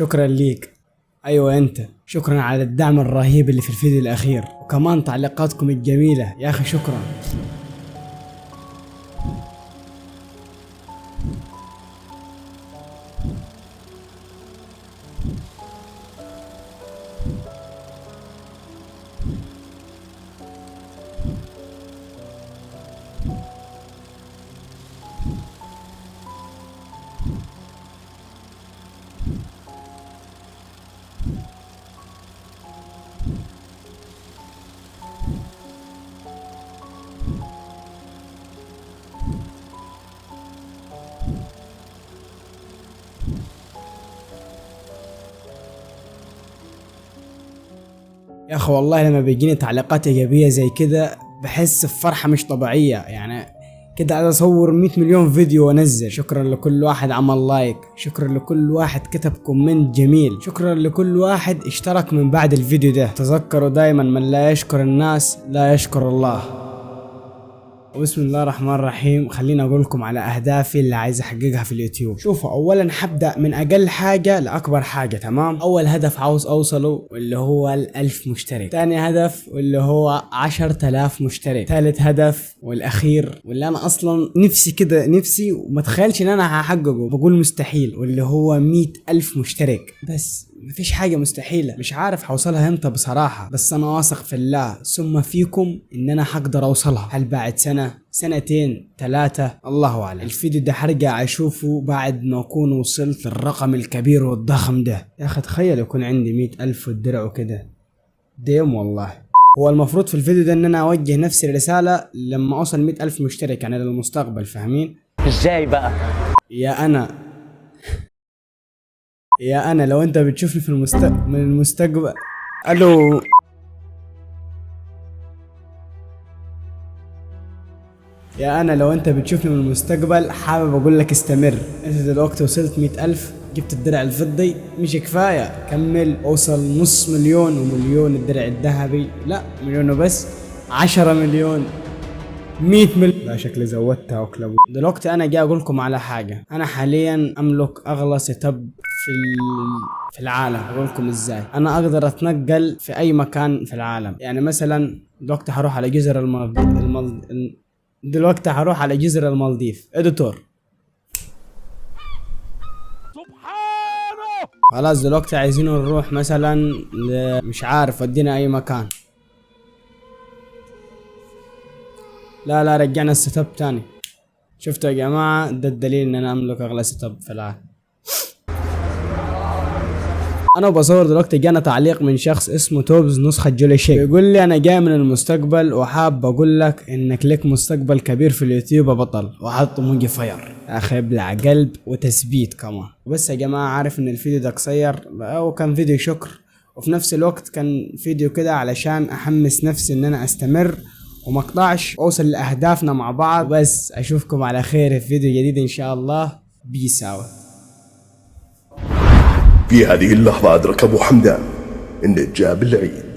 شكرا ليك. ايوه انت، شكرا على الدعم الرهيب اللي في الفيديو الاخير، وكمان تعليقاتكم الجميلة يا اخي، شكرا. يا اخي والله لما بيجيني تعليقات ايجابيه زي كده بحس بفرحه مش طبيعيه، يعني كده عايز اصور 100 مليون فيديو وانزل. شكرا لكل واحد عمل لايك، شكرا لكل واحد كتب كومنت جميل، شكرا لكل واحد اشترك من بعد الفيديو ده. تذكروا دايما من لا يشكر الناس لا يشكر الله. وبسم الله الرحمن الرحيم، خليني اقول لكم على اهدافي اللي عايز احققها في اليوتيوب. شوفوا، اولا حبدا من اقل حاجه لاكبر حاجه، تمام؟ اول هدف عاوز اوصله واللي هو 1000 مشترك، ثاني هدف واللي هو 10000 مشترك، ثالث هدف والاخير واللي انا اصلا نفسي كده، نفسي وما تخيلش ان انا هحققه، بقول مستحيل، واللي هو 100,000 مشترك. بس مفيش حاجة مستحيلة، مش عارف حوصلها امتى بصراحة، بس انا واثق في الله ثم فيكم ان انا حقدر اوصلها. هل بعد سنة، سنتين، 3؟ الله اعلم. الفيديو ده حرجع اشوفه بعد ما اكون وصلت للرقم الكبير والضخم ده. يا اخي تخيل يكون عندي 100,000 والدرع وكده، ديم والله. هو المفروض في الفيديو ده ان انا اوجه نفس الرسالة لما اوصل 100,000 مشترك، يعني للمستقبل، فاهمين؟ ازاي بقى؟ يا انا لو انت بتشوفني في من المستقبل. الو. يا انا لو انت بتشوفني من المستقبل، حابب اقول لك استمر. انت دلوقتي وصلت 100,000، جبت الدرع الفضي، مش كفاية، كمل، اوصل نص مليون ومليون الدرع الذهبي، لا مليون وبس، 10 مليون، 100 مليون. لا شكلي زودتها وكلبو. دلوقتي انا جاي اقول لكم على حاجة. انا حاليا املك اغلى سيت اب في العالم. اقول لكم ازاي. انا اقدر اتنقل في اي مكان في العالم، يعني مثلا دلوقتي هروح على جزر دلوقتي هروح على جزر المالديف. اديتور سبحانه. خلاص دلوقتي عايزين نروح مثلا مش عارف، ودينا اي مكان. لا رجعنا السيت اب تاني. شفتوا يا جماعة، ده الدليل ان انا املك اغلى سيت اب في العالم. انا بصور دلوقتي جانا تعليق من شخص اسمه توبز نسخة جولي شيك، بيقول لي انا جاي من المستقبل وحاب اقول لك انك لك مستقبل كبير في اليوتيوب يا بطل، وحط موجي فاير. اخي ابلع قلب وتثبيت كمان. وبس يا جماعة، عارف ان الفيديو ده قصير وكان فيديو شكر، وفي نفس الوقت كان فيديو كده علشان احمس نفسي ان انا استمر وما اقطعش، اوصل لاهدافنا مع بعض. بس اشوفكم على خير في فيديو جديد ان شاء الله. بيس اوت. في هذه اللحظة أدرك أبو حمدان إن جاء بالعيد.